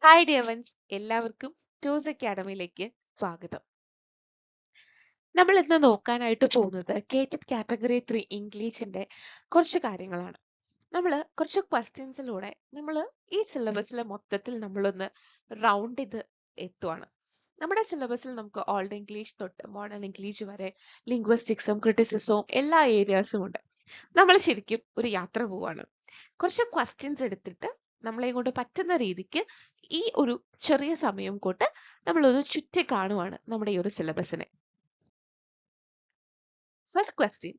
Hi ഡിയവൻസ്, എല്ലാവർക്കും two's അക്കാഡമിയിലേക്ക് സ്വാഗതം. നമ്മൾ ഇന്ന് നോക്കാനായിട്ട് പോകുന്നത് കേറ്റഡ് കാറ്റഗറി 3 ഇംഗ്ലീഷിന്റെ കുറച്ച് കാര്യങ്ങളാണ്. നമ്മൾ കുറച്ച് ക്വസ്റ്റ്യൻസിലൂടെ നമ്മൾ ഈ സിലബസിലെ മൊത്തത്തിൽ നമ്മളൊന്ന് റൗണ്ട് ചെയ്ത് എത്തുവാണ്. നമ്മുടെ സിലബസിൽ നമുക്ക് ഓൾഡ് ഇംഗ്ലീഷ് തൊട്ട് മോഡേൺ ഇംഗ്ലീഷ് വരെ ലിംഗ്വിസ്റ്റിക്സും ക്രിറ്റിസിസവും എല്ലാ ഏരിയാസും ഉണ്ട്. നമ്മൾ ശരിക്കും ഒരു യാത്ര പോവാണ്. കുറച്ച് ക്വസ്റ്റ്യൻസ് എടുത്തിട്ട് നമ്മളെ കൊണ്ട് പറ്റുന്ന രീതിക്ക് ഈ ഒരു ചെറിയ സമയം കൊണ്ട് നമ്മളൊന്ന് ചുറ്റി കാണുവാണ് നമ്മുടെ ഈ ഒരു സിലബസിനെ. First question,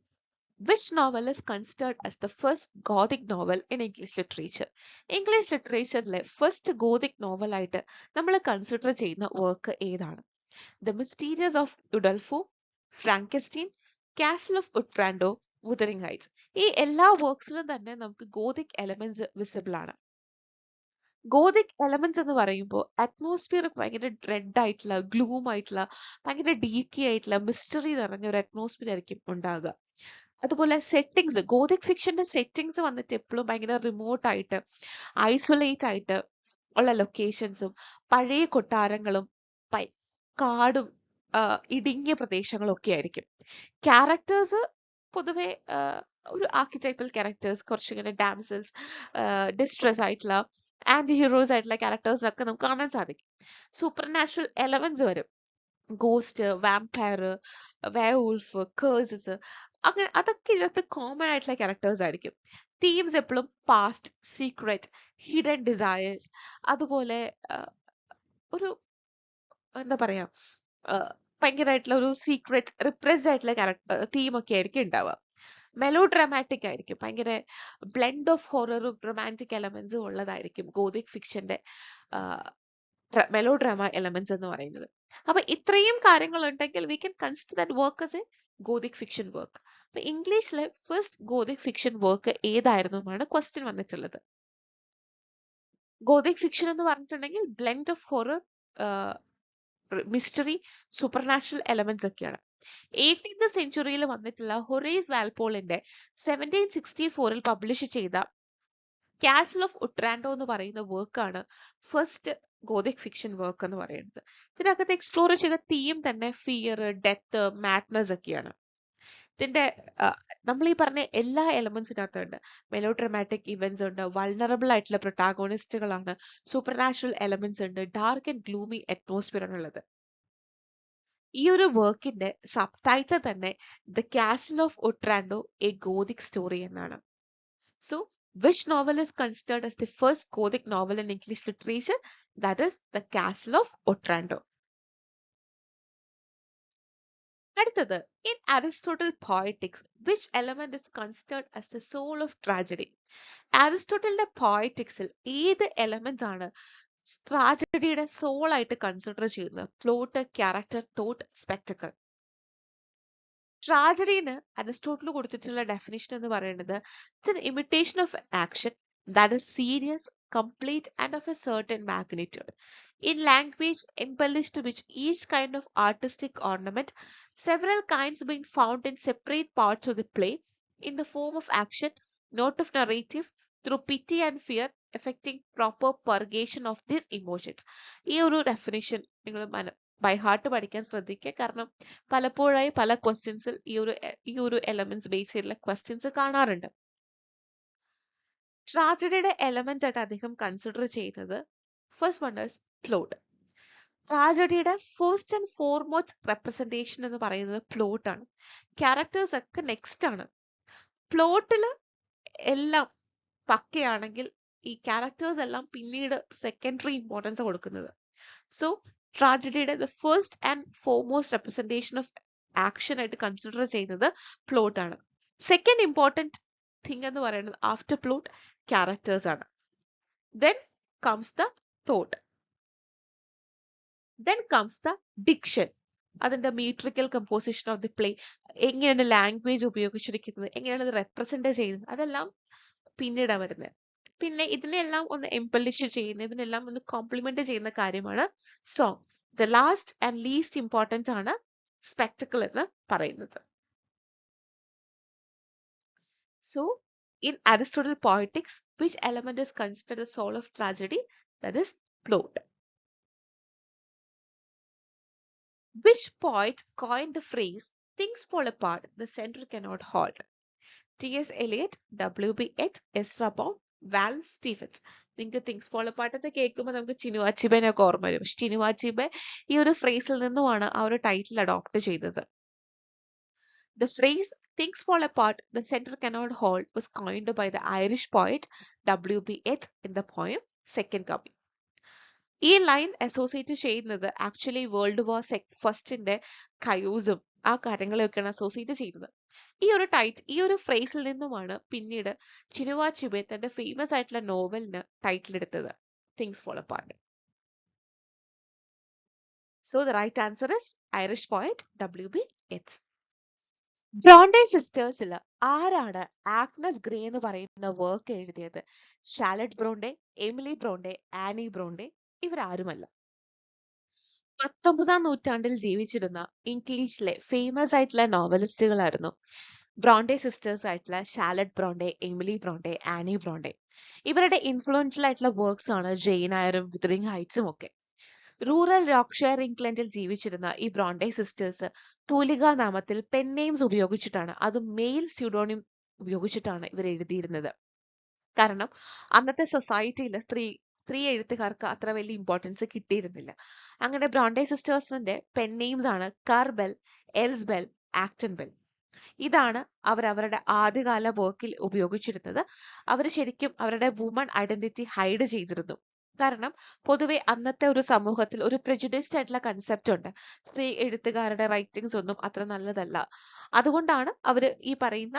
which novel is considered as the first Gothic novel in English literature? English ലിറ്ററേച്ചറിലെ ഫസ്റ്റ് ഗോതിക് നോവൽ ആയിട്ട് നമ്മൾ കൺസിഡർ ചെയ്യുന്ന വർക്ക് ഏതാണ്? The mysterious of Udolpho, Frankenstein, castle of Otranto, Wuthering Heights. ഈ എല്ലാ വർക്ക്സിലും തന്നെ നമുക്ക് ഗോതിക് എലമെന്റ്സ് വിസിബിൾ ആണ്. ഗോതിക് എലമെന്റ്സ് എന്ന് പറയുമ്പോൾ അറ്റ്മോസ്ഫിയർ ഭയങ്കര ഡ്രെഡ് ആയിട്ടുള്ള, ഗ്ലൂം ആയിട്ടുള്ള, ഭയങ്കര ഡീക്കി ആയിട്ടുള്ള, മിസ്റ്ററി നിറഞ്ഞ ഒരു അറ്റ്മോസ്ഫിയർ ആയിരിക്കും ഉണ്ടാകുക. അതുപോലെ സെറ്റിങ്സ്, ഗോതിക് ഫിക്ഷന്റെ സെറ്റിങ്സ് വന്നിട്ട് എപ്പോഴും ഭയങ്കര റിമോട്ട് ആയിട്ട്, ഐസൊലേറ്റ് ആയിട്ട് ഉള്ള ലൊക്കേഷൻസും, പഴയ കൊട്ടാരങ്ങളും കാടും ഇടുങ്ങിയ പ്രദേശങ്ങളും ഒക്കെ ആയിരിക്കും. ക്യാരക്ടേഴ്സ് പൊതുവെ ഒരു ആർക്കിടൈപ്പൽ ക്യാരക്ടേഴ്സ്, കുറച്ചിങ്ങനെ ഡാംസൽസ്, ഡിസ്ട്രെസ് ആയിട്ടുള്ള, ആന്റി ഹീറോസ് ആയിട്ടുള്ള ക്യാരക്ടേഴ്സ് ഒക്കെ നമുക്ക് കാണാൻ സാധിക്കും. സൂപ്പർ നാച്ചുറൽ എലമെന്റ്സ് വരും. ഗോസ്റ്റ്, വാമ്പയർ, വേൾഫ്, കേഴ്സസ്, അങ്ങനെ അതൊക്കെ ഇതിനകത്ത് കോമൺ ആയിട്ടുള്ള ക്യാരക്ടേഴ്സ് ആയിരിക്കും. തീംസ് എപ്പോഴും പാസ്റ്റ്, സീക്രറ്റ്, ഹിഡൻ ഡിസയേഴ്സ്, അതുപോലെ ഒരു എന്താ പറയാ, ഭയങ്കരമായിട്ടുള്ള ഒരു സീക്രറ്റ് റിപ്രസ്ഡ് ആയിട്ടുള്ള ക്യാരക്ടർ തീമൊക്കെ ആയിരിക്കും ഉണ്ടാവുക. മെലോ ഡ്രാമാറ്റിക് ആയിരിക്കും, ഭയങ്കര ബ്ലെൻഡ് ഓഫ് ഹൊററും റൊമാൻറ്റിക് എലമെന്റ്സും ഉള്ളതായിരിക്കും ഗോതിക് ഫിക്ഷന്റെ മെലോ ഡ്രാമ എലമെന്റ്സ് എന്ന് പറയുന്നത്. അപ്പൊ ഇത്രയും കാര്യങ്ങൾ ഉണ്ടെങ്കിൽ we can consider that work as A Gothic fiction work. അപ്പൊ ഇംഗ്ലീഷിലെ ഫസ്റ്റ് ഗോതിക് ഫിക്ഷൻ വർക്ക് ഏതായിരുന്നു എന്നാണ് ക്വസ്റ്റ്യൻ വന്നിട്ടുള്ളത്. ഗോതിക് ഫിക്ഷൻ എന്ന് പറഞ്ഞിട്ടുണ്ടെങ്കിൽ blend of horror, mystery, super natural elements ഒക്കെയാണ്. 18th സെഞ്ചുറിയിൽ വന്നിട്ടുള്ള ഹൊറേസ് വാൽപോളിന്റെ 1764 പബ്ലിഷ് ചെയ്ത കാസിൽ ഓഫ് ഉട്രാൻഡോ എന്ന് പറയുന്ന വർക്കാണ് ഫസ്റ്റ് ഗോതിക് ഫിക്ഷൻ വർക്ക് എന്ന് പറയുന്നത്. ഇതിനകത്ത് എക്സ്പ്ലോർ ചെയ്ത തീം തന്നെ ഫിയർ, ഡെത്ത്, മാഡ്നസ് ഒക്കെയാണ്. ഇതിന്റെ നമ്മൾ ഈ പറഞ്ഞ എല്ലാ എലമെന്റ്സിനകത്തുണ്ട്. മെലോ ഡ്രമാറ്റിക് ഇവന്റ്സ് ഉണ്ട്, വൾണറബിൾ ആയിട്ടുള്ള പ്രൊട്ടാഗോണിസ്റ്റുകളാണ്, സൂപ്പർ നാച്ചുറൽ എലമെന്റ്സ് ഉണ്ട്, ഡാർക്ക് ആൻഡ് ഗ്ലൂമി അറ്റ്മോസ്ഫിയർ ആണുള്ളത്. ഈ ഒരു വർക്കിന്റെ സബ് ടൈറ്റിൽ തന്നെ the castle of Otranto a gothic story എന്നാണ്. So which novel is considered as the first Gothic novel in English literature? That is The Castle of Otranto. അടുത്തത്, in Aristotle Poetics, which element is considered as the soul of tragedy? അരിസ്റ്റോട്ടലിന്റെ പോയറ്റിക്സിൽ ഏത് element ആണ് ട്രാജഡിയുടെ soul ആയിട്ട് consider ചെയ്യുന്നത്? Plot, character, thought, spectacle. ട്രാജഡിന് Aristotle കൊടുത്തിട്ടുള്ള ഡെഫിനിഷൻ എന്ന് പറയുന്നത് it's an imitation of action that is serious, complete and of a certain magnitude in language embellished with each kind of artistic ornament, several kinds being found in separate parts of the play in the form of action, not of narrative, through pity and fear, affecting proper purgation of these emotions. ഈ ഒരു definition നിങ്ങൾ by heart പഠിക്കാൻ ശ്രദ്ധിക്കുക. കാരണം പലപ്പോഴായി പല ക്വസ്റ്റ്യൻസിൽ ഈ ഒരു എലമെന്റ്സ് ബേസ് ചെയ്തിട്ടുള്ള ക്വസ്റ്റ്യൻസ് കാണാറുണ്ട്. ട്രാജഡിയുടെ എലമെന്റ് ആയിട്ട് അദ്ദേഹം കൺസിഡർ ചെയ്യുന്നത് ഫസ്റ്റ് വൺ ഈസ് പ്ലോട്ട്. ട്രാജഡിയുടെ ഫസ്റ്റ് ആൻഡ് ഫോർമോസ്റ്റ് റെപ്രസെന്റേഷൻ എന്ന് പറയുന്നത് പ്ലോട്ട് ആണ്. ക്യാരക്ടേഴ്സ് ഒക്കെ നെക്സ്റ്റ് ആണ്. പ്ലോട്ടില് എല്ലാം പക്കയാണെങ്കിൽ ഈ ക്യാരക്ടേഴ്സ് എല്ലാം പിന്നീട് സെക്കൻഡറി ഇമ്പോർട്ടൻസ് കൊടുക്കുന്നത്. സോ ട്രാജഡിയുടെ the first and foremost representation of action ആയിട്ട് കൺസിഡർ ചെയ്യുന്നത് പ്ലോട്ട് ആണ്. സെക്കൻഡ് ഇമ്പോർട്ടൻറ്റ് തിങ് എന്ന് പറയുന്നത് ആഫ്റ്റർ പ്ലോട്ട് ക്യാരക്ടേഴ്സ് ആണ്. Then comes the thought, then comes the diction, അതിന്റെ metrical composition of the play, എങ്ങനെയാണ് ലാംഗ്വേജ് ഉപയോഗിച്ചിരിക്കുന്നത്, എങ്ങനെയാണ് അത് റെപ്രസെന്റ് ചെയ്യുന്നത്, അതെല്ലാം പിന്നീടാണ് വരുന്നത്. പിന്നെ ഇതിനെല്ലാം ഒന്ന് എംപലിഷ് ചെയ്യുന്ന, ഇതിനെല്ലാം ഒന്ന് കോംപ്ലിമെന്റ് ചെയ്യുന്ന കാര്യമാണ് song. The last and least important ആണ് സ്പെക്ടക്കിൾ എന്ന് പറയുന്നത്. So in Aristotle poetics, which element is considered the soul of tragedy? That is plot. Which poet coined the phrase things fall apart, the center cannot hold? T.S. Eliot, W.B. Yeats, Ezra Pound, വാൽ Stephen's. നിങ്ങൾക്ക് things fall apart എന്ന് കേൾക്കുമ്പോൾ നമുക്ക് ചിനു അച്ചിബേനൊക്കെ ഓർമ്മ വരും. പക്ഷെ ചിനു അച്ചിബെ ഈ ഒരു ഫ്രേസിൽ നിന്നുമാണ് ആ ഒരു ടൈറ്റിൽ അഡോപ്റ്റ് ചെയ്തത്. The phrase things fall apart, the center cannot hold was coined by the Irish poet W.B. Yeats in the poem Second Coming. ഈ ലൈൻ അസോസിയേറ്റ് ചെയ്യുന്നത് ആക്ച്വലി വേൾഡ് വാർ ഫസ്റ്റിന്റെ കയൂസും ആ കാര്യങ്ങളെയൊക്കെയാണ് അസോസിയേറ്റ് ചെയ്യുന്നത്. ഈ ഒരു ഫ്രേസിൽ നിന്നുമാണ് പിന്നീട് ചിനുവ ചിബെ തന്റെ ഫേമസ് ആയിട്ടുള്ള നോവലിന് ടൈറ്റിൽ എടുത്തത് things fall apart. So the right answer is Irish poet W.B. Yeats. Bronte സിസ്റ്റേഴ്സിൽ ആരാണ് ആഗ്നസ് ഗ്രേ എന്ന് പറയുന്ന വർക്ക് എഴുതിയത്? Charlotte Bronte, Emily Bronte, Anne Bronte? ഇവരാരുമല്ല. 19ാം നൂറ്റാണ്ടിൽ ജീവിച്ചിരുന്ന ഇംഗ്ലീഷിലെ ഫേമസ് ആയിട്ടുള്ള നോവലിസ്റ്റുകളായിരുന്നു ബ്രോണ്ടെ സിസ്റ്റേഴ്സ് ആയിട്ടുള്ള Charlotte Bronte, Emily Bronte, Anne Bronte. ഇവരുടെ ഇൻഫ്ലുവൻഷ്യൽ ആയിട്ടുള്ള വർക്ക്സ് ആണ് ജെയിൻ ആയറും വിതറിംഗ് ഹൈറ്റ്സും ഒക്കെ. റൂറൽ യോർക്ക്ഷയർ ഇംഗ്ലണ്ടിൽ ജീവിച്ചിരുന്ന ഈ ബ്രോണ്ടെ സിസ്റ്റേഴ്സ് തൂലികാ നാമത്തിൽ പെൻ നെയിംസ് ഉപയോഗിച്ചിട്ടാണ്, അത് മെയിൽ സ്യൂഡോണിം ഉപയോഗിച്ചിട്ടാണ് ഇവർ എഴുതിയിരുന്നത്. കാരണം അന്നത്തെ സൊസൈറ്റിയിൽ സ്ത്രീ എഴുത്തുകാർക്ക് അത്ര വലിയ ഇമ്പോർട്ടൻസ് കിട്ടിയിരുന്നില്ല. അങ്ങനെ ബ്രോണ്ടെ സിസ്റ്റേഴ്സിന്റെ പെൻ നെയിംസ് ആണ് കാർബെൽ, എൽസ്ബെൽ, ആക്ടൻബെൽ. ഇതാണ് അവരുടെ ആദ്യകാല വർക്കിൽ ഉപയോഗിച്ചിരുന്നത്. അവർ ശരിക്കും അവരുടെ വുമൺ ഐഡന്റിറ്റി ഹൈഡ് ചെയ്തിരുന്നു. കാരണം പൊതുവെ അന്നത്തെ ഒരു സമൂഹത്തിൽ ഒരു പ്രെജുഡിസ്ഡ് ആയിട്ടുള്ള കൺസെപ്റ്റ് ഉണ്ട്, സ്ത്രീ എഴുത്തുകാരുടെ റൈറ്റിംഗ്സ് ഒന്നും അത്ര നല്ലതല്ല. അതുകൊണ്ടാണ് അവര് ഈ പറയുന്ന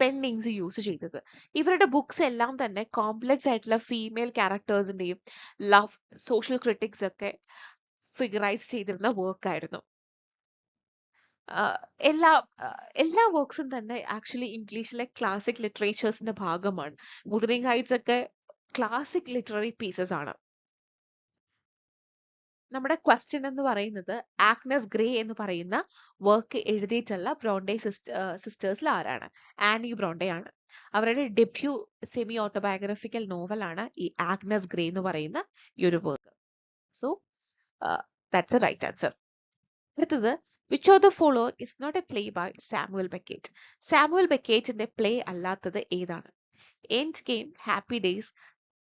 പെൻ നെയിംസ് യൂസ് ചെയ്തത്. ഇവരുടെ ബുക്സ് എല്ലാം തന്നെ കോംപ്ലക്സ് ആയിട്ടുള്ള ഫീമെയിൽ ക്യാരക്ടേഴ്സിന്റെയും ലവ്, സോഷ്യൽ ക്രിറ്റിക്സ് ഒക്കെ ഫിഗറൈസ് ചെയ്തിരുന്ന വർക്ക് ആയിരുന്നു. എല്ലാ വർക്ക്സും തന്നെ ആക്ച്വലി ഇംഗ്ലീഷിലെ ക്ലാസിക് ലിറ്ററേച്ചേഴ്സിന്റെ ഭാഗമാണ്. വുതറിംഗ് ഹൈറ്റ്സ് ഒക്കെ ക്ലാസിക് ലിറ്റററി പീസസ് ആണ്. നമ്മുടെ ക്വസ്റ്റ്യൻ എന്ന് പറയുന്നത് ആഗ്നസ് ഗ്രേ എന്ന് പറയുന്ന വർക്ക് എഴുതിയിട്ടുള്ള ബ്രോണ്ടെ സിസ്റ്റേഴ്സിൽ ആരാണ്? ആനി ബ്രോണ്ടെ ആണ്. അവരുടെ ഡെബ്യൂ സെമി ഓട്ടോബയോഗ്രഫിക്കൽ നോവലാണ് ഈ ആഗ്നസ് ഗ്രേ എന്ന് പറയുന്ന ഈ ഒരു work. So that's a right answer. അടുത്തത് which of the following is not a play by Samuel Beckett? Samuel ബെക്കേറ്റിന്റെ പ്ലേ അല്ലാത്തത് ഏതാണ്? Endgame, happy days,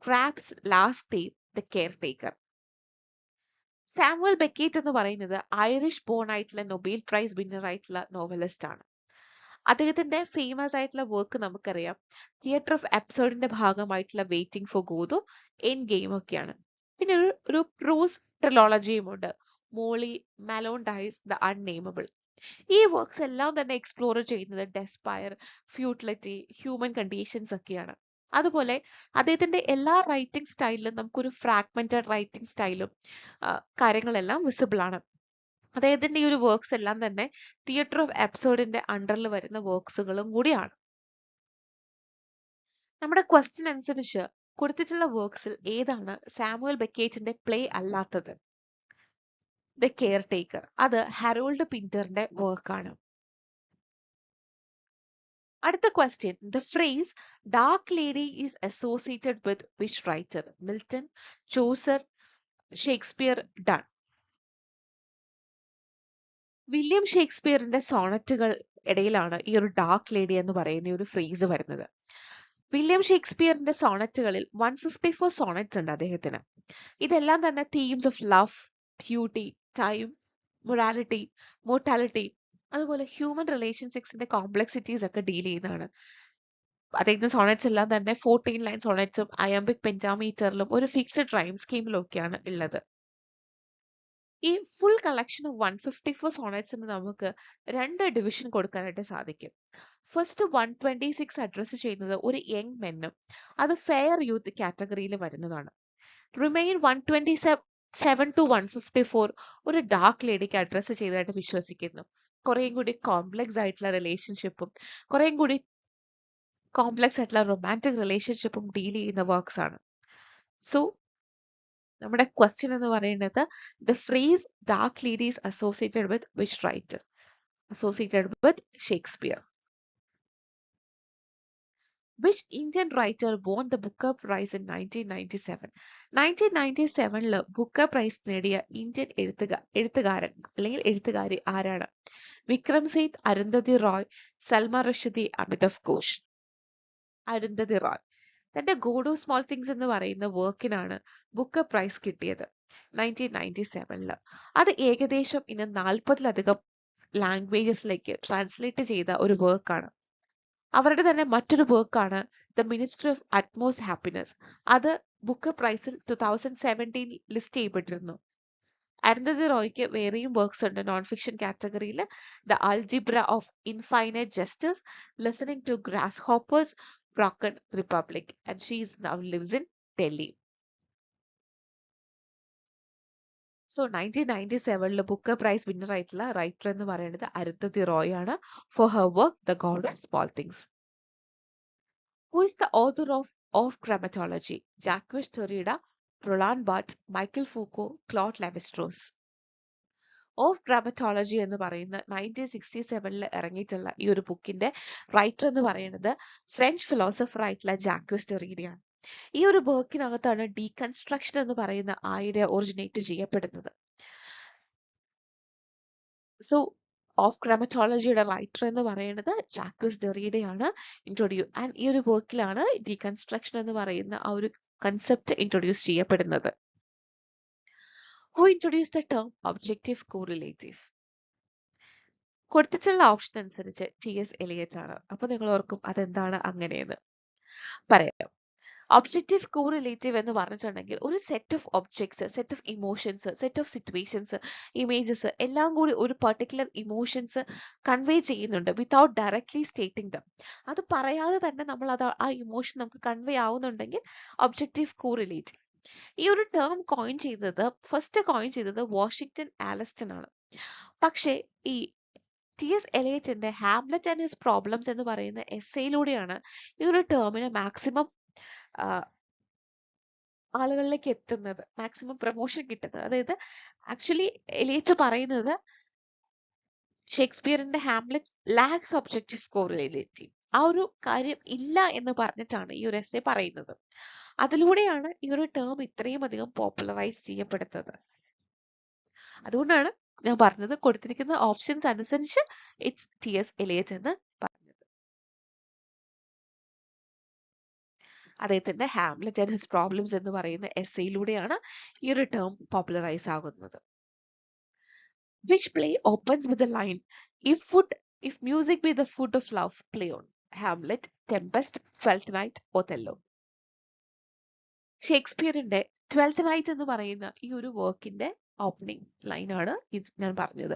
Krapp's last day, the caretaker. Samuel Beckett എന്ന് പറയുന്നത് Irish born ആയിട്ടുള്ള Nobel prize winner ആയിട്ടുള്ള novelist ആണ്. അദ്ദേഹത്തിന്റെ famous ആയിട്ടുള്ള വർക്ക് നമുക്കറിയാം, തിയേറ്റർ ഓഫ് അബ്സേർഡിന്റെ ഭാഗമായിട്ടുള്ള waiting for Godot, end game ഒക്കെയാണ്. പിന്നെ ഒരു പ്രൂസ് ട്രിലോളജിയും ഉണ്ട്, മോളി, മലോണ്ടൈസ്, ദ അൺനെയിമബിൾ. ഈ വർക്ക്സ് എല്ലാം തന്നെ എക്സ്പ്ലോർ ചെയ്യുന്നത് ഡെസ്പയർ, ഫ്യൂട്ടിലിറ്റി, ഹ്യൂമൻ കണ്ടീഷൻസ് ഒക്കെയാണ്. അതുപോലെ അദ്ദേഹത്തിന്റെ എല്ലാ റൈറ്റിംഗ് സ്റ്റൈലിലും നമുക്കൊരു ഫ്രാഗ്മെന്റഡ് റൈറ്റിംഗ് സ്റ്റൈലും കാര്യങ്ങളെല്ലാം വിസിബിൾ ആണ്. അദ്ദേഹത്തിന്റെ ഈ ഒരു വർക്ക്സ് എല്ലാം തന്നെ തിയേറ്റർ ഓഫ് അബ്സേർഡിന്റെ അണ്ടറിൽ വരുന്ന വർക്ക്സുകളും കൂടിയാണ്. നമ്മുടെ ക്വസ്റ്റ്യൻ അനുസരിച്ച് കൊടുത്തിട്ടുള്ള വർക്ക്സിൽ ഏതാണ് സാമുവൽ ബെക്കേറ്റിന്റെ പ്ലേ അല്ലാത്തത്? The caretaker. അത് ഹാരോൾഡ് പിന്ററിന്റെ വർക്കാണ്. അടുത്ത question, the phrase dark lady is associated with which writer? Milton, Chaucer, Shakespeare, Donne. William ഷേക്സ്പിയറിന്റെ സോണറ്റുകൾ ഇടയിലാണ് ഈ ഒരു ഡാർക്ക് ലേഡി എന്ന് പറയുന്ന ഒരു ഫ്രേസ് വരുന്നത്. വില്യം ഷേക്സ്പിയറിന്റെ സോണറ്റുകളിൽ 154 സോണറ്റ്സ് ഉണ്ട് അദ്ദേഹത്തിന്. ഇതെല്ലാം തന്നെ themes of love, beauty, time, morality, mortality, അതുപോലെ ഹ്യൂമൻ റിലേഷൻഷിപ്സിന്റെ കോംപ്ലക്സിറ്റീസ് ഒക്കെ ഡീൽ ചെയ്യുന്നതാണ്. അദ്ദേഹത്തിന്റെ സോണറ്റ്സ് എല്ലാം തന്നെ 14 ലൈൻ സോണറ്റ്സും അയംബിക് പെന്റാമീറ്ററിലും ഒരു ഫിക്സഡ് റൈം സ്കീമിലും ഒക്കെയാണ് ഉള്ളത്. ഈ ഫുൾ കളക്ഷൻ ഓഫ് 154 സോണറ്റ്സിന് നമുക്ക് രണ്ട് ഡിവിഷൻ കൊടുക്കാനായിട്ട് സാധിക്കും. ഫസ്റ്റ് 126 അഡ്രസ് ചെയ്യുന്നത് ഒരു യങ് മെന്നും, അത് ഫെയർ യൂത്ത് കാറ്റഗറിയിൽ വരുന്നതാണ്. റിമെയിൻ 127 to 154 ഒരു ഡാർക്ക് ലേഡിക്ക് അഡ്രസ് ചെയ്തതായിട്ട് വിശ്വസിക്കുന്നു. കുറേയും കൂടി കോംപ്ലക്സ് ആയിട്ടുള്ള റിലേഷൻഷിപ്പും കുറേയും കൂടി കോംപ്ലക്സ് ആയിട്ടുള്ള റൊമാൻറ്റിക് റിലേഷൻഷിപ്പും ഡീൽ ചെയ്യുന്ന വർക്ക്സ് ആണ്. സോ നമ്മുടെ ക്വസ്റ്റ്യൻ എന്ന് പറയുന്നത് the phrase dark lady is associated with which writer? Associated with Shakespeare. Which Indian writer won the Booker Prize in 1997? 1997 Booker price നേടിയ ഇന്ത്യൻ എഴുത്തുകാരൻ അല്ലെങ്കിൽ എഴുത്തുകാരി ആരാണ്? വിക്രം സെയ്ത്, അരുന്ധതി റോയ്, സൽമാ റഷീദി, അമിതാവ് ഘോഷ്. അരുന്ധതി റോയ്. തന്റെ ഗോഡ് ഓഫ് സ്മോൾ തിങ്സ് എന്ന് പറയുന്ന വർക്കിനാണ് ബുക്കർ പ്രൈസ് കിട്ടിയത് 1997. അത് ഏകദേശം ഇന്ന് 40ലധികം ലാംഗ്വേജസിലേക്ക് ട്രാൻസ്ലേറ്റ് ചെയ്ത ഒരു വർക്കാണ്. അവരുടെ തന്നെ മറ്റൊരു വർക്കാണ് the ministry of utmost happiness. അത് ബുക്കർ പ്രൈസിൽ 2017 ലിസ്റ്റ് ചെയ്യപ്പെട്ടിരുന്നു. അരുന്ധതി റോയ്ക്ക് വേറെയും വർക്ക്സ് ഉണ്ട് നോൺ ഫിക്ഷൻ കാറ്റഗറിയിൽ. The algebra of infinite justice, listening to grasshoppers, broken republic, and she now lives in Delhi. So 1997 Booker prize winner ആയിട്ടുള്ള റൈറ്റർ എന്ന് പറയുന്നത് അരുന്ധതി റോയ് ആണ് for her work the god of small things. Who is the author of Grammatology? Jacques Derrida, Roland Barthes, Michael Foucault, Claude Lévi-Strauss. Of grammatology എന്ന് പറയുന്ന 1967 ഇറങ്ങിയിട്ടുള്ള ഈ ഒരു ബുക്കിന്റെ writer എന്ന് പറയുന്നത് ഫ്രഞ്ച് ഫിലോസഫർ ആയിട്ടുള്ള ജാക്വസ് ഡെറീഡയാണ്. ഈ ഒരു വർക്കിനകത്താണ് ഡീകൺസ്ട്രക്ഷൻ എന്ന് പറയുന്ന ഐഡിയ ഒറിജിനേറ്റ് ചെയ്യപ്പെടുന്നത്. സോ ഓഫ് ഗ്രാമറ്റോളജിയുടെ റൈറ്റർ എന്ന് പറയുന്നത് ജാക്വസ് ഡെറീഡയാണ്. ആൻഡ് ഈ ഒരു വർക്കിലാണ് ഡീകൺസ്ട്രക്ഷൻ എന്ന് പറയുന്ന ആ ഒരു കൺസെപ്റ്റ് ഇൻട്രൊഡ്യൂസ് ചെയ്യപ്പെടുന്നത്. Who introduced the term objective correlative? കൊടുത്തിട്ടുള്ള ഓപ്ഷൻ അനുസരിച്ച് ടി.എസ്. എലിയറ്റ് ആണ്. അപ്പൊ നിങ്ങൾ ഓർക്കും അതെന്താണ് അങ്ങനെയെന്ന്. പറയാം. ഒബ്ജക്റ്റീവ് കോറിലേറ്റീവ് എന്ന് പറഞ്ഞിട്ടുണ്ടെങ്കിൽ ഒരു set of objects, set of emotions, set of situations, images എല്ലാം കൂടി ഒരു പർട്ടിക്കുലർ ഇമോഷൻസ് കൺവേ ചെയ്യുന്നുണ്ട് വിത്തൗട്ട് ഡയറക്ട്ലി സ്റ്റേറ്റിംഗ് ദം. അത് പറയാതെ തന്നെ നമ്മൾ അത് ആ ഇമോഷൻ നമുക്ക് കൺവേ ആവുന്നുണ്ടെങ്കിൽ ഒബ്ജക്റ്റീവ് കോറിലേറ്റീവ്. ഈ ഒരു ടേം ഫസ്റ്റ് കോയിൻ ചെയ്തത് വാഷിംഗ്ടൺ ആലസ്റ്റൺ ആണ്. പക്ഷേ ഈ ടി.എസ്. എലിയറ്റിന്റെ ഹാംലെറ്റ് ആൻഡ് ഹിസ് പ്രോബ്ലംസ് എന്ന് പറയുന്ന എസ്സേയിലൂടെയാണ് ഈ ഒരു ടേമിന് മാക്സിമം ആളുകളിലേക്ക് എത്തുന്നത്, മാക്സിമം പ്രൊമോഷൻ കിട്ടുന്നത്. അതായത് ആക്ച്വലി എലിയറ്റ് പറയുന്നത് ഷേക്സ്പിയറിന്റെ ഹാംലെറ്റ് ലാക്സ് ഒബ്ജക്റ്റീവ് കോറിലേറ്റീവ്, ആ ഒരു കാര്യം ഇല്ല എന്ന് പറഞ്ഞിട്ടാണ് ഈ ഒരു എസ്സേ പറയുന്നത്. അതിലൂടെയാണ് ഈ ഒരു ടേം ഇത്രയും അധികം പോപ്പുലറൈസ് ചെയ്യപ്പെടുന്നത്. അതുകൊണ്ടാണ് ഞാൻ പറഞ്ഞത് കൊടുത്തിരിക്കുന്ന ഓപ്ഷൻസ് അനുസരിച്ച് ഇറ്റ്സ് ടി.എസ്. എലിയറ്റ് എന്ന് പറഞ്ഞത്. അദ്ദേഹത്തിന്റെ ഹാംലെറ്റ് ആൻഡ് ഹിസ് പ്രോബ്ലംസ് എന്ന് പറയുന്ന എസ്സേയിലൂടെയാണ് ഈ ഒരു ടേം പോപ്പുലറൈസ് ആകുന്നത്. Which play opens with the line if music be the food of love, play on? Hamlet, Tempest, Twelfth Night, Othello. ഷേക്സ്പിയറിന്റെ ട്വൽത്ത് നൈറ്റ് എന്ന് പറയുന്ന ഈ ഒരു വർക്കിന്റെ ഓപ്പണിംഗ് ലൈനാണ് ഞാൻ പറഞ്ഞത്.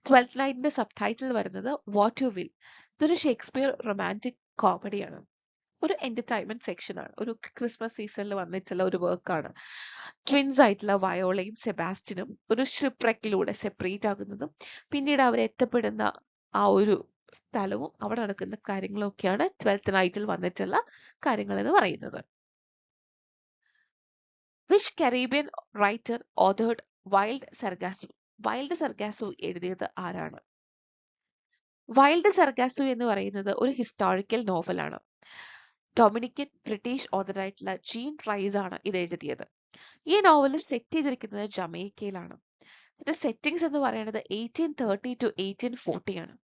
ട്വൽത്ത് നൈറ്റിന്റെ സബ് ടൈറ്റിൽ വരുന്നത് വാട്ട് യു വിൽ. ഇതൊരു ഷേക്സ്പിയർ റൊമാൻറ്റിക് കോമഡിയാണ്, ഒരു എന്റർടൈൻമെന്റ് സെക്ഷൻ ആണ്, ഒരു ക്രിസ്മസ് സീസണിൽ വന്നിട്ടുള്ള ഒരു വർക്കാണ്. ട്വിൻസ് ആയിട്ടുള്ള വയോളയും സെബാസ്റ്റ്യനും ഒരു ഷിപ്പ്രെക്കിലൂടെ സെപ്പറേറ്റ് ആകുന്നതും പിന്നീട് അവർ എത്തപ്പെടുന്ന ആ ഒരു സ്ഥലവും അവിടെ നടക്കുന്ന കാര്യങ്ങളും ഒക്കെയാണ് ട്വൽത്ത് നൈറ്റിൽ വന്നിട്ടുള്ള കാര്യങ്ങൾ എന്ന് പറയുന്നത്. Which Caribbean writer authored wild Sargasso? Wild Sargasso എഴുതിയത് ആരാണ്? വൈൽഡ് സർഗാസു എന്ന് പറയുന്നത് ഒരു ഹിസ്റ്റോറിക്കൽ നോവലാണ്. ഡൊമിനിക്കൻ ബ്രിട്ടീഷ് ഓതറായിട്ടുള്ള ജീൻ റൈസ് ആണ് ഇത് എഴുതിയത്. ഈ നോവൽ സെറ്റ് ചെയ്തിരിക്കുന്നത് ജമൈക്കയിലാണ്. ഇതിന്റെ സെറ്റിംഗ്സ് എന്ന് പറയുന്നത് 1830 to 1840 ആണ്.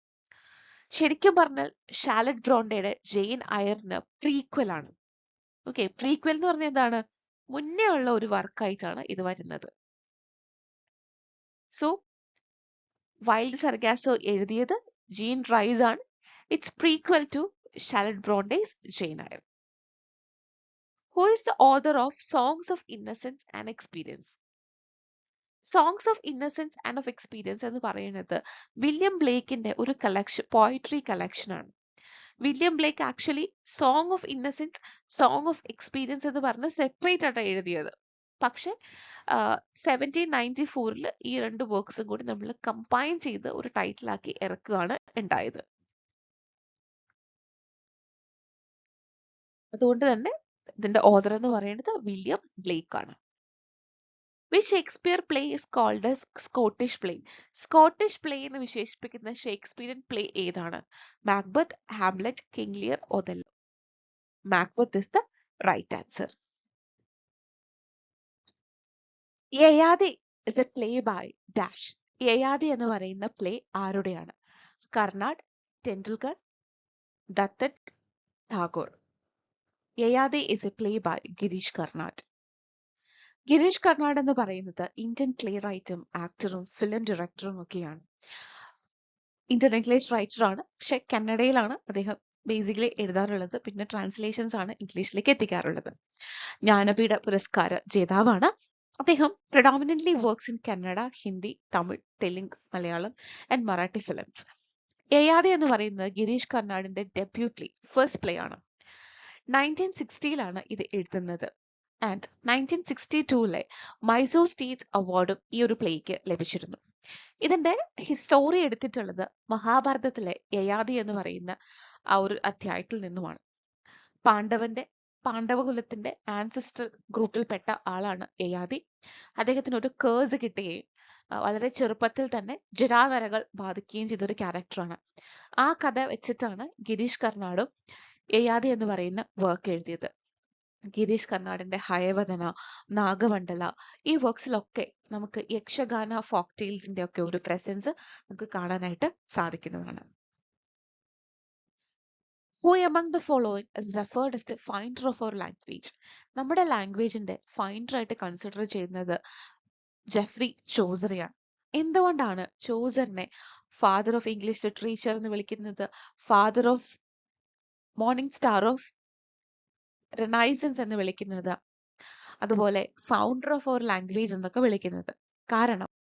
ശരിക്കും പറഞ്ഞാൽ ഷാർലറ്റ് ബ്രോണ്ടയുടെ ജെയിൻ ഐറിന് പ്രീക്വൽ ആണ്. ഓക്കെ, പ്രീക്വൽ എന്ന് പറഞ്ഞാൽ എന്താണ്? മുന്നേ ഉള്ള ഒരു വർക്കായിട്ടാണ് ഇത് വരുന്നത്. സോ വൈൽഡ് സർഗാസോ എഴുതിയത് ജീൻ റൈസ് ആണ്. It's prequel to Charlotte Bronte's Jane Eyre. Who is the author of Songs of Innocence and Experience? Songs of Innocence and of Experience എന്ന് പറയുന്നത് വില്യം ബ്ലേക്കിന്റെ ഒരു പോയിട്രി കളക്ഷൻ ആണ്. William Blake actually song of innocence, song of experience എന്ന് പറഞ്ഞ് separate ആയിട്ടാണ് എഴുതിയത്. പക്ഷെ 1794 ഈ രണ്ട് വർക്ക്സും കൂടി നമ്മൾ കമ്പൈൻ ചെയ്ത് ഒരു ടൈറ്റിലാക്കി ഇറക്കുകയാണ് ഉണ്ടായത്. അതുകൊണ്ട് തന്നെ ഇതിന്റെ ഓതർ എന്ന് പറയുന്നത് വില്യം ബ്ലേക്ക് ആണ്. Which Shakespeare play is called as Scottish play? Scottish play എന്ന് വിശേഷിപ്പിക്കുന്ന ഷേക്സ്പിയറിയൻ പ്ലേ ഏതാണ്? Macbeth, Hamlet, king Lear, Othello. Macbeth is the right answer. Yayati is a play by dash. Yayati എന്ന് പറയുന്ന പ്ലേ ആരുടെയാണ്? Karnad, Tendulkar, Dattan, Tagore. Yayati is a play by Girish Karnad. Girish Karnad എന്ന് പറയുന്നത് Indian play റൈറ്ററും ആക്ടറും ഫിലിം ഡയറക്ടറും ഒക്കെയാണ്. ഇന്ത്യൻ ഇംഗ്ലീഷ് റൈറ്റർ ആണ്, പക്ഷെ കന്നഡയിലാണ് അദ്ദേഹം ബേസിക്കലി എഴുതാറുള്ളത്. പിന്നെ ട്രാൻസ്ലേഷൻസ് ആണ് ഇംഗ്ലീഷിലേക്ക് എത്തിക്കാറുള്ളത്. ജ്ഞാനപീഠ പുരസ്കാര ജേതാവാണ്. അദ്ദേഹം predominantly works in Kannada, Hindi, Tamil, Telugu, Malayalam and Marathi films. Yayati എന്ന് പറയുന്നത് ഗിരീഷ് കർണാടിന്റെ ഡെബ്യൂട്ട്ലി ഫസ്റ്റ് പ്ലേ ആണ്. 1960-ലാണ് ഇത് എഴുതുന്നത്. ആൻഡ് 1962-ലെ മൈസൂർ സ്റ്റേറ്റ് അവാർഡും ഈ ഒരു പ്ലേക്ക് ലഭിച്ചിരുന്നു. ഇതിന്റെ ഹിസ്റ്റോറി എടുത്തിട്ടുള്ളത് മഹാഭാരതത്തിലെ യയാതി എന്ന് പറയുന്ന ആ ഒരു അധ്യായത്തിൽ നിന്നുമാണ്. പാണ്ഡവകുലത്തിന്റെ ആൻസിസ്റ്റർ ഗ്രൂപ്പിൽപ്പെട്ട ആളാണ് യയാതി. അദ്ദേഹത്തിന് ഒരു കേഴ്സ് കിട്ടുകയും വളരെ ചെറുപ്പത്തിൽ തന്നെ ജരാനരകൾ ബാധിക്കുകയും ചെയ്ത ഒരു ക്യാരക്ടറാണ്. ആ കഥ വെച്ചിട്ടാണ് ഗിരീഷ് കർണാടും യയാതി എന്ന് പറയുന്ന വർക്ക് എഴുതിയത്. ഗിരീഷ് കർണാടിന്റെ ഹയവദന, നാഗമണ്ഡല ഈ വർക്ക്സിലൊക്കെ നമുക്ക് യക്ഷഗാന ഫോക്ക് ടെയിൽസിന്റെ ഒക്കെ ഒരു പ്രസൻസ് നമുക്ക് കാണാനായിട്ട് സാധിക്കുന്നതാണ്. Who among the following is referred as the finder of our language? നമ്മുടെ ലാംഗ്വേജിന്റെ ഫൈൻഡർ ആയിട്ട് കൺസിഡർ ചെയ്യുന്നത് ജെഫ്രി ചോസറിയാണ്. എന്തുകൊണ്ടാണ് ചോസറിനെ ഫാദർ ഓഫ് ഇംഗ്ലീഷ് ലിറ്ററേച്ചർ എന്ന് വിളിക്കുന്നത്, father of morning star of renaissance എന്ന് വിളിക്കുന്നത്, അതുപോലെ ഫൗണ്ടർ ഓഫ് അവർ ലാംഗ്വേജ് എന്നൊക്കെ വിളിക്കുന്നത്? കാരണം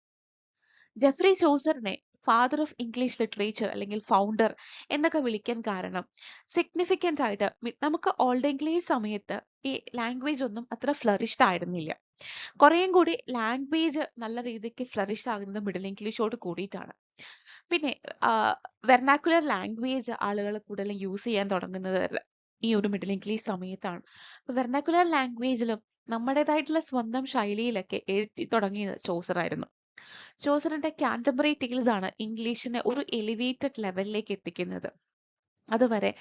ജെഫ്രി ചോസറിനെ ഫാദർ ഓഫ് ഇംഗ്ലീഷ് ലിറ്ററേച്ചർ അല്ലെങ്കിൽ ഫൗണ്ടർ എന്നൊക്കെ വിളിക്കാൻ കാരണം സിഗ്നിഫിക്കന്റ് ആയിട്ട് നമുക്ക് ഓൾഡ് ഇംഗ്ലീഷ് സമയത്ത് ഈ ലാംഗ്വേജ് ഒന്നും അത്ര ഫ്ലറിഷ്ഡ് ആയിരുന്നില്ല. കുറേയും കൂടി ലാംഗ്വേജ് നല്ല രീതിക്ക് ഫ്ലറിഷ്ഡ് ആകുന്നത് മിഡിൽ ഇംഗ്ലീഷോട് കൂടിയിട്ടാണ്. പിന്നെ വെർനാക്കുലർ ലാംഗ്വേജ് ആളുകൾ കൂടുതലും യൂസ് ചെയ്യാൻ തുടങ്ങുന്നത് ഈ ഒരു മിഡിൽ ഇംഗ്ലീഷ് സമയത്താണ്. വെർനാക്കുലർ ലാംഗ്വേജിലും നമ്മുടേതായിട്ടുള്ള സ്വന്തം ശൈലിയിലൊക്കെ എഴുതി തുടങ്ങിയത് ചോസർ ആയിരുന്നു. ചോസറിന്റെ കാന്റംബറി ടെയിൽസ് ആണ് ഇംഗ്ലീഷിനെ ഒരു എലിവേറ്റഡ് ലെവലിലേക്ക് എത്തിക്കുന്നത്. അതുവരെ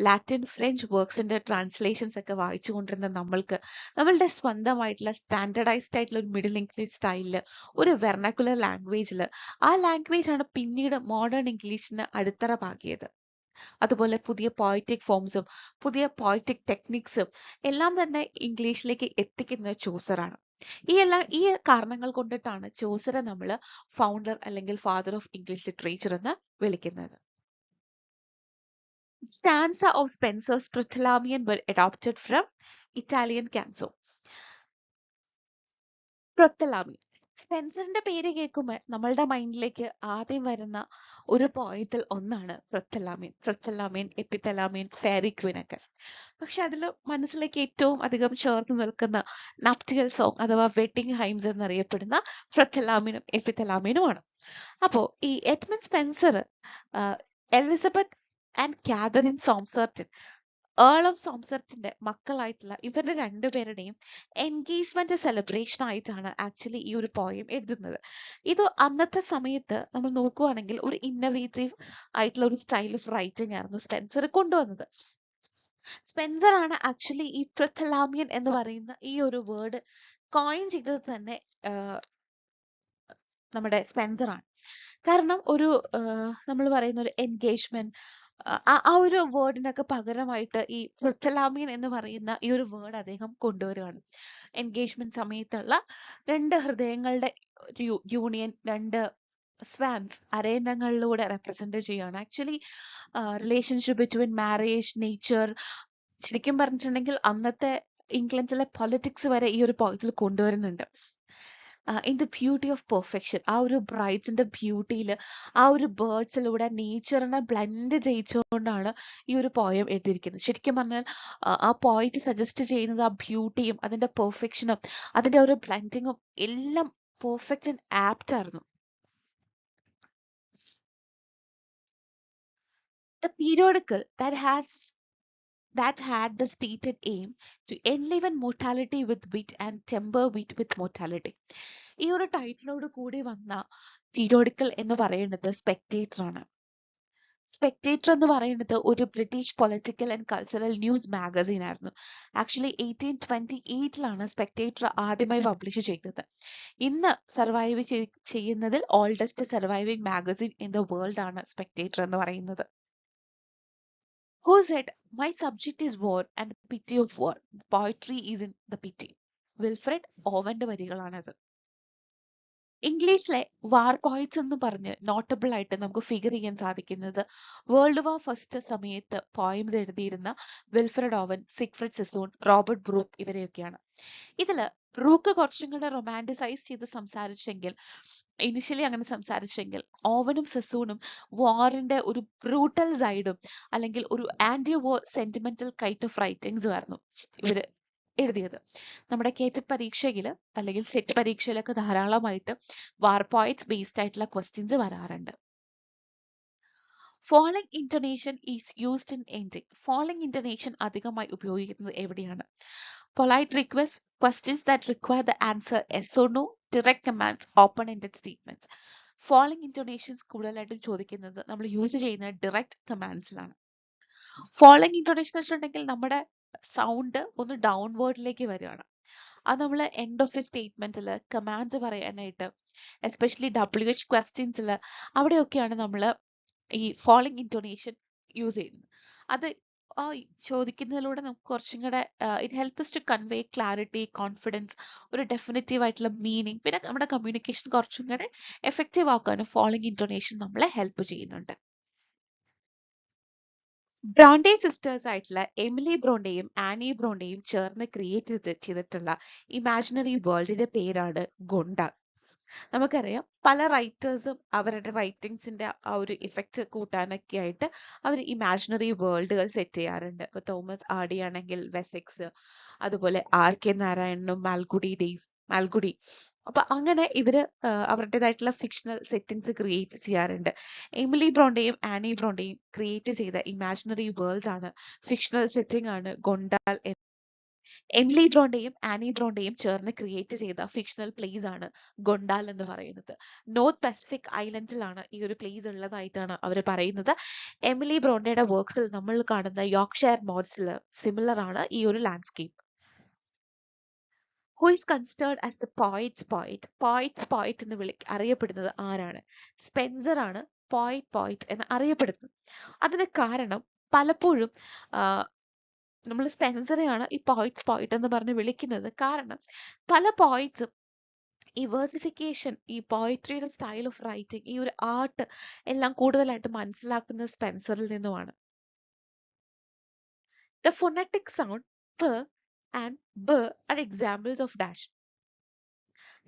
ലാറ്റിൻ, ഫ്രഞ്ച് വർക്ക്സിന്റെ ട്രാൻസ്ലേഷൻസ് ഒക്കെ വായിച്ചുകൊണ്ടിരുന്ന നമ്മളുടെ സ്വന്തമായിട്ടുള്ള സ്റ്റാൻഡർഡൈസ്ഡ് ആയിട്ടുള്ള ഒരു മിഡിൽ ഇംഗ്ലീഷ് സ്റ്റൈലില് ഒരു വെർനാക്കുലർ ലാംഗ്വേജില് ആ ലാംഗ്വേജ് ആണ് പിന്നീട് മോഡേൺ ഇംഗ്ലീഷിന് അടിത്തറ പാകിയത്. അതുപോലെ പുതിയ പോയറ്റിക് ഫോംസും പുതിയ പോയറ്റിക് ടെക്നിക്സും എല്ലാം തന്നെ ഇംഗ്ലീഷിലേക്ക് എത്തിക്കുന്നത് ചോസറാണ്. ഈ കാരണങ്ങൾ കൊണ്ടിട്ടാണ് ചോസറെ നമ്മൾ ഫൗണ്ടർ അല്ലെങ്കിൽ ഫാദർ ഓഫ് ഇംഗ്ലീഷ് ലിറ്ററേച്ചർ എന്ന് വിളിക്കുന്നത്. Stanza of Spenser's Prythalamion were adopted from Italian canzo. Prythalamion. സ്പെൻസറിന്റെ പേര് കേൾക്കുമ്പോൾ നമ്മളുടെ മൈൻഡിലേക്ക് ആദ്യം വരുന്ന ഒരു പോയത്തിൽ ഒന്നാണ് പൃഥലാമിയൻ, എപ്പിത്തലാമിയൻ, ഫെയറി ക്വീൻ ഒക്കെ. പക്ഷെ അതിൽ മനസ്സിലേക്ക് ഏറ്റവും അധികം ചേർന്ന് നിൽക്കുന്ന നപ്റ്റിയൽ സോങ് അഥവാ വെഡിങ് ഹൈംസ് എന്നറിയപ്പെടുന്ന പൃഥലാമിയനും എപ്പിത്തലാമിയനുമാണ്. അപ്പോ ഈ Edmund Spenser Elizabeth and Catherine Somerset, earl of സോംസർട്ടിന്റെ മക്കളായിട്ടുള്ള ഇവരുടെ രണ്ടുപേരുടെയും എൻഗേജ്മെന്റ് സെലിബ്രേഷൻ ആയിട്ടാണ് ആക്ച്വലി ഈ ഒരു പോയം എഴുതുന്നത്. ഇത് അന്നത്തെ സമയത്ത് നമ്മൾ നോക്കുകയാണെങ്കിൽ ഒരു ഇന്നോവേറ്റീവ് ആയിട്ടുള്ള ഒരു സ്റ്റൈൽ ഓഫ് റൈറ്റിംഗ് ആയിരുന്നു സ്പെൻസർ കൊണ്ടുവന്നത്. സ്പെൻസർ ആണ് ആക്ച്വലി ഈ പൃഥലാമിയൻ എന്ന് പറയുന്ന ഈ ഒരു വേർഡ് കോയിൻ ചെയ്തത് തന്നെ നമ്മുടെ സ്പെൻസർ ആണ്. കാരണം ഒരു നമ്മൾ പറയുന്ന ഒരു എൻഗേജ്മെന്റ് ആ ഒരു വേർഡിനൊക്കെ പകരമായിട്ട് ഈ പൃഥലാമിയൻ എന്ന് പറയുന്ന ഈ ഒരു വേർഡ് അദ്ദേഹം കൊണ്ടുവരികയാണ്. എൻഗേജ്മെന്റ് സമയത്തുള്ള രണ്ട് ഹൃദയങ്ങളുടെ യൂണിയൻ, രണ്ട് സ്വാൻസ് അരയന്നങ്ങളിലൂടെ റെപ്രസെന്റ് ചെയ്യുകയാണ്. Actually relationship between marriage, nature, ശരിക്കും പറഞ്ഞിട്ടുണ്ടെങ്കിൽ അന്നത്തെ ഇംഗ്ലണ്ടിലെ പൊളിറ്റിക്സ് വരെ ഈ ഒരു പോയിന്റിൽ കൊണ്ടുവരുന്നുണ്ട്. In the beauty of perfection, ആ ഒരു ബ്രൈഡ്സിന്റെ ബ്യൂട്ടിയിൽ ആ ഒരു ബേർഡ്സിലൂടെ നേച്ചറിനെ ബ്ലെൻഡ് ചെയ്യിച്ചുകൊണ്ടാണ് ഈ ഒരു പോയം എഴുതിയിരിക്കുന്നത്. ശരിക്കും പറഞ്ഞാൽ ആ പോയിന്റ് സജസ്റ്റ് ചെയ്യുന്നത് ആ ബ്യൂട്ടിയും അതിന്റെ പെർഫെക്ഷനും അതിന്റെ ഒരു ബ്ലെൻഡിങ്ങും എല്ലാം പെർഫെക്റ്റ് ആൻഡ് ആപ്റ്റ് ആയിരുന്നു. The periodical that had the stated aim to enliven mortality with wit and temper wit with mortality. ഈ ഒരു ടൈറ്റിലോട് കൂടി വന്ന പീരിയോഡിക്കൽ എന്ന് പറയുന്നത് സ്പെക്ടേറ്റർ ആണ്. സ്പെക്ടേറ്റർ എന്ന് പറയുന്നത് ഒരു British political and cultural news magazine ആയിരുന്നു. ആക്ച്വലി 1828ലാണ് സ്പെക്ടേറ്റർ ആദ്യമായി പബ്ലിഷ് ചെയ്തത്. ഇന്ന് സർവൈവ് ചെയ്യുന്നതിൽ oldest surviving magazine in the world ആണ് സ്പെക്ടേറ്റർ എന്ന് പറയുന്നത്. Who said, "My subject is war and the pity of war. Poetry is in the pity." Wilfred ഓവന്റെ വരികളാണത്. ഇംഗ്ലീഷിലെ വാർ പോയിറ്റ്സ് എന്ന് പറഞ്ഞ് നോട്ടബിൾ ആയിട്ട് നമുക്ക് ഫിഗർ ചെയ്യാൻ സാധിക്കുന്നത് വേൾഡ് വാർ ഫസ്റ്റ് സമയത്ത് പോയിംസ് എഴുതിയിരുന്ന Wilfred Owen, Siegfried Sassoon, Robert Brooke ഇവരെയൊക്കെയാണ്. ഇതില് ബ്രൂക്ക് കുറച്ചും കൂടെ റൊമാൻറ്റിസൈസ് ചെയ്ത് സംസാരിച്ചെങ്കിൽ അങ്ങനെ സംസാരിച്ചെങ്കിൽ ഓവനും സെസൂണും വാറിന്റെ ഒരു ബ്രൂട്ടൽ സൈഡും അല്ലെങ്കിൽ ഒരു anti war sentimental kind of റൈറ്റിംഗ്സും ആയിരുന്നു ഇവര് എഴുതിയത്. നമ്മുടെ കേറ്റഡ് പരീക്ഷയിൽ അല്ലെങ്കിൽ സെറ്റ് പരീക്ഷയിലൊക്കെ ധാരാളമായിട്ട് വാർ പോയിറ്റ്സ് ബേസ്ഡ് ആയിട്ടുള്ള ക്വസ്റ്റ്യൻസ് വരാറുണ്ട്. Falling intonation is used in ending. Falling intonation അധികമായി ഉപയോഗിക്കുന്നത് എവിടെയാണ്? Polite request, questions that require the answer yes or no, direct commands, open ended statements. Falling intonations കൂടുതലായിട്ടും ചോദിക്കുന്നത് നമ്മൾ യൂസ് ചെയ്യുന്ന ഡിറക്റ്റ് കമാൻഡ്സിലാണ്. ഫോളിംഗ് ഇന്റോനേഷൻ വെച്ചിട്ടുണ്ടെങ്കിൽ നമ്മുടെ സൗണ്ട് ഒന്ന് ഡൗൺവേർഡിലേക്ക് വരികയാണ്. അത് നമ്മൾ എൻഡ് ഓഫ് എ സ്റ്റേറ്റ്മെന്റിൽ കമാൻഡ് പറയാനായിട്ട് എസ്പെഷ്യലി WH ക്വസ്റ്റ്യൻസിൽ അവിടെയൊക്കെയാണ് നമ്മൾ ഈ ഫോളിംഗ് ഇന്റോനേഷൻ യൂസ് ചെയ്യുന്നത്. അത് ചോദിക്കുന്നതിലൂടെ നമുക്ക് കുറച്ചും കൂടെ it helps to convey clarity, confidence, ഒരു ഡെഫിനറ്റീവ് ആയിട്ടുള്ള മീനിങ്, പിന്നെ നമ്മുടെ കമ്മ്യൂണിക്കേഷൻ കുറച്ചും കൂടെ എഫക്റ്റീവ് ആക്കാനും ഫോളിംഗ് ഇന്റോനേഷൻ നമ്മളെ ഹെൽപ്പ് ചെയ്യുന്നുണ്ട്. ബ്രോണ്ടെ സിസ്റ്റേഴ്സ് ആയിട്ടുള്ള എമിലി ബ്രോണ്ടെയും ആനി ബ്രോണ്ടെയും ചേർന്ന് ക്രിയേറ്റ് ചെയ്തിട്ടുള്ള ഇമാജിനറി വേൾഡിന്റെ പേരാണ് ഗൊണ്ടാൾ. നമുക്കറിയാം പല റൈറ്റേഴ്സും അവരുടെ റൈറ്റിംഗ്സിന്റെ ആ ഒരു ഇഫക്റ്റ് കൂട്ടാനൊക്കെ ആയിട്ട് അവർ ഇമാജിനറി വേൾഡുകൾ സെറ്റ് ചെയ്യാറുണ്ട്. ഇപ്പൊ തോമസ് ആർഡി ആണെങ്കിൽ വെസെക്സ്, അതുപോലെ RK നാരായണനും മാൽഗുഡി. അപ്പൊ അങ്ങനെ ഇവര് അവരുടേതായിട്ടുള്ള ഫിക്ഷണൽ സെറ്റിംഗ്സ് ക്രിയേറ്റ് ചെയ്യാറുണ്ട്. എമിലി ബ്രോണ്ടെയും ആനി ബ്രോണ്ടെയും ക്രിയേറ്റ് ചെയ്ത ഇമാജിനറി വേൾഡ്സ് ആണ്, ഫിക്ഷണൽ സെറ്റിംഗ് ആണ് ഗൊണ്ടാൾ. എമിലി ബ്രോണ്ടെയും ആനി ബ്രോണ്ടെയും ചേർന്ന് ക്രിയേറ്റ് ചെയ്ത ഫിക്ഷണൽ പ്ലേസ് ആണ് ഗൊണ്ടാൾ എന്ന് പറയുന്നത്. നോർത്ത് പസഫിക് ഐലൻഡിലാണ് ഈ ഒരു പ്ലേസ് ഉള്ളതായിട്ടാണ് അവർ പറയുന്നത്. എമിലി ബ്രോണ്ടയുടെ വർക്ക്സിൽ നമ്മൾ കാണുന്ന യോർക്ക്ഷയർ മോഡ്സിൽ സിമിലർ ആണ് ഈ ഒരു landscape. Who is considered as the poet's poet? Poet's poet എന്ന് അറിയപ്പെടുന്നത് ആരാണ്? സ്പെൻസർ ആണ് പോയിറ്റ് എന്ന് അറിയപ്പെടുന്നത്. അതിന് കാരണം പലപ്പോഴും നമ്മൾ സ്പെൻസറെയാണ് ഈ പോയിറ്റ് എന്ന് പറഞ്ഞ് വിളിക്കുന്നത്. കാരണം പല പോയിറ്റ്സും ഈ വേഴ്സിഫിക്കേഷൻ, ഈ പോയിട്രിയുടെ സ്റ്റൈൽ ഓഫ് റൈറ്റിംഗ്, ഈ ഒരു ആർട്ട് എല്ലാം കൂടുതലായിട്ട് മനസ്സിലാക്കുന്നത് സ്പെൻസറിൽ നിന്നുമാണ്. The phonetic sound p and b are examples of dash.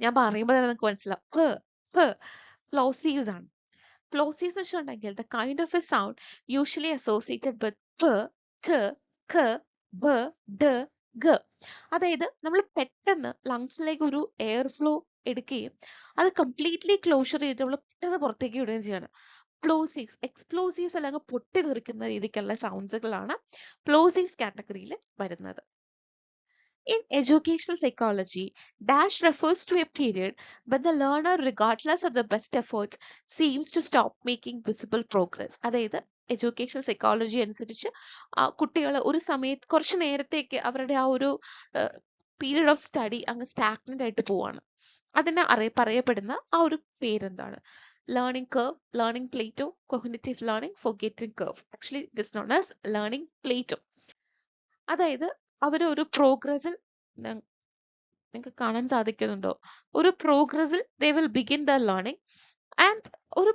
ഞാൻ പറയുമ്പോൾ തന്നെ നിങ്ങൾക്ക് മനസ്സിലാവും പ്ലോസീവ്സ് ആണ്. പ്ലോസീവ്സ് വെച്ചിട്ടുണ്ടെങ്കിൽ the kind of a sound usually associated with p, t, k, b, d, g. അതായത് നമ്മൾ പെട്ടെന്ന് ലങ്സിലേക്ക് ഒരു എയർ ഫ്ലോ എടുക്കുകയും അത് കംപ്ലീറ്റ്ലി ക്ലോഷർ ചെയ്ത് നമ്മൾ പെട്ടെന്ന് പുറത്തേക്ക് വിടുകയും ചെയ്യണം. പ്ലോസീവ്സ്, എക്സ്പ്ലോസീവ്സ് അല്ലെങ്കിൽ പൊട്ടി തെറിക്കുന്ന രീതിക്കുള്ള സൗണ്ട്സുകളാണ് പ്ലോസീവ്സ് കാറ്റഗറിയിൽ വരുന്നത്. In educational psychology, dash refers to a period when the learner, regardless of the best efforts, seems to stop making visible progress. അതായത് എഡ്യൂക്കേഷണൽ സൈക്കോളജി അനുസരിച്ച് കുട്ടികൾ ഒരു സമയത്ത് കുറച്ച് നേരത്തേക്ക് അവരുടെ ആ ഒരു പീരിയഡ് ഓഫ് സ്റ്റഡി അങ്ങ് സ്റ്റാഗ്നന്റ് ആയിട്ട് പോവാണ്. അതിനെ പറയപ്പെടുന്ന ആ ഒരു പേരെന്താണ്? Learning curve, learning plateau, cognitive learning, forgetting curve. Actually it is known as learning plateau. അതായത് അവർ ഒരു പ്രോഗ്രസ്സിൽ, നിങ്ങൾക്ക് കാണാൻ സാധിക്കുന്നുണ്ടോ, ഒരു പ്രോഗ്രസ്സിൽ they will begin the learning and ഒരു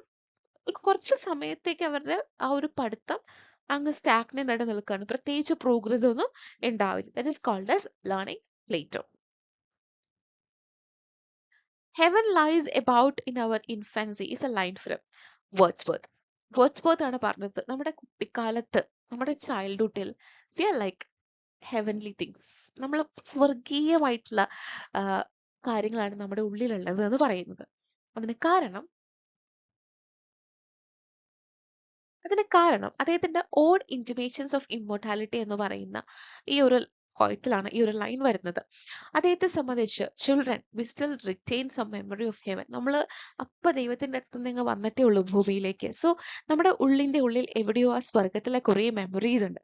കുറച്ച് സമയത്തേക്ക് അവരുടെ ആ ഒരു പഠിത്തം അങ്ങ് സ്റ്റാഗ്നന്റ് ആയിട്ട് നിൽക്കുകയാണ്, പ്രത്യേകിച്ച് പ്രോഗ്രസ് ഒന്നും ഉണ്ടാവില്ല. That is called as learning Plato. Heaven lies about in our infancy is a line from Wordsworth. Wordsworth ആണ് പറഞ്ഞത്, നമ്മുടെ കുട്ടിക്കാലത്ത്, നമ്മുടെ ചൈൽഡ്ഹുഡിൽ we are like heavenly things. നമ്മൾ സ്വർഗീയമായിട്ടുള്ള കാര്യങ്ങളാണ് നമ്മുടെ ഉള്ളിലുള്ളത് എന്ന് പറയുന്നത്. അതിന് കാരണം അദ്ദേഹത്തിന്റെ ഓൺ ഇന്റിമേഷൻസ് ഓഫ് ഇമ്മോർട്ടാലിറ്റി എന്ന് പറയുന്ന ഈ ഒരു പോയത്തിലാണ് ഈ ഒരു ലൈൻ വരുന്നത്. അദ്ദേഹത്തെ സംബന്ധിച്ച് children we still retain some memory of heaven. നമ്മൾ അപ്പൊ ദൈവത്തിന്റെ അടുത്ത് നിന്ന് വന്നിട്ടേ ഉള്ളൂ ഭൂമിയിലേക്ക്. സോ നമ്മുടെ ഉള്ളിന്റെ ഉള്ളിൽ എവിടെയോ ആ സ്വർഗത്തിലെ കുറേ മെമ്മറീസ് ഉണ്ട്.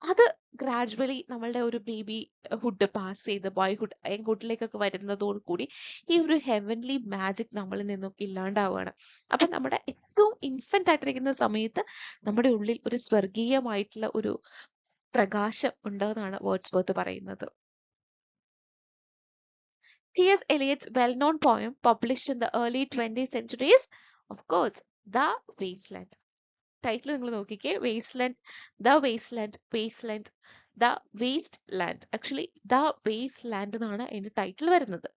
അത് ഗ്രാജുവലി നമ്മളുടെ ഒരു ബേബി ഹുഡ് പാസ് ചെയ്ത് ബോയ്ഹുഡ് യങ്ഹുഡിലേക്കൊക്കെ വരുന്നതോടുകൂടി ഈ ഒരു ഹെവൻലി മാജിക് നമ്മളിൽ നിന്നും ഇല്ലാണ്ടാവുകയാണ്. അപ്പൊ നമ്മുടെ ഏറ്റവും ഇൻഫന്റ് ആയിട്ടിരിക്കുന്ന സമയത്ത് നമ്മുടെ ഉള്ളിൽ ഒരു സ്വർഗീയമായിട്ടുള്ള ഒരു പ്രകാശം ഉണ്ടെന്നാണ് വേർഡ്സ്വർത്ത് പറയുന്നത്. T.S. Eliot's well-known poem published in the early 20th century is, of course, The Wasteland. Title നിങ്ങൾ നോക്കിക്കേ, wasteland, the wasteland, wasteland, the waste land. Actually the waste land എന്നാണ് അതിന്റെ ടൈറ്റിൽ വരുന്നത്.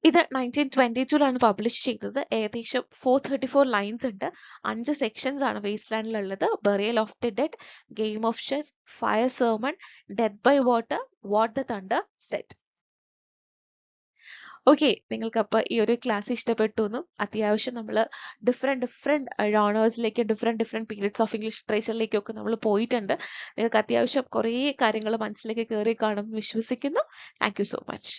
ഇത് 1922 പബ്ലിഷ് ചെയ്തത്. ഏകദേശം 434 ലൈൻസ് ഉണ്ട്. 5 സെക്ഷൻസ് ആണ് വേസ്റ്റ് ലാൻഡിലുള്ളത്. Burial of the dead, game of chess, fire sermon, death by water, what the thunder said. Okay, നിങ്ങൾക്ക് അപ്പോൾ ഈ ഒരു ക്ലാസ് ഇഷ്ടപ്പെട്ടു എന്നും അത്യാവശ്യം നമ്മൾ ഡിഫറെൻറ്റ് ജോണേഴ്സിലേക്ക് ഡിഫറെൻറ്റ് പീരിയഡ്സ് ഓഫ് ഇംഗ്ലീഷ് ലിറ്ററേച്ചറിലേക്കൊക്കെ നമ്മൾ പോയിട്ടുണ്ട്. നിങ്ങൾക്ക് അത്യാവശ്യം കുറേ കാര്യങ്ങൾ മനസ്സിലേക്ക് കയറി കാണും വിശ്വസിക്കുന്നു. Thank you so much.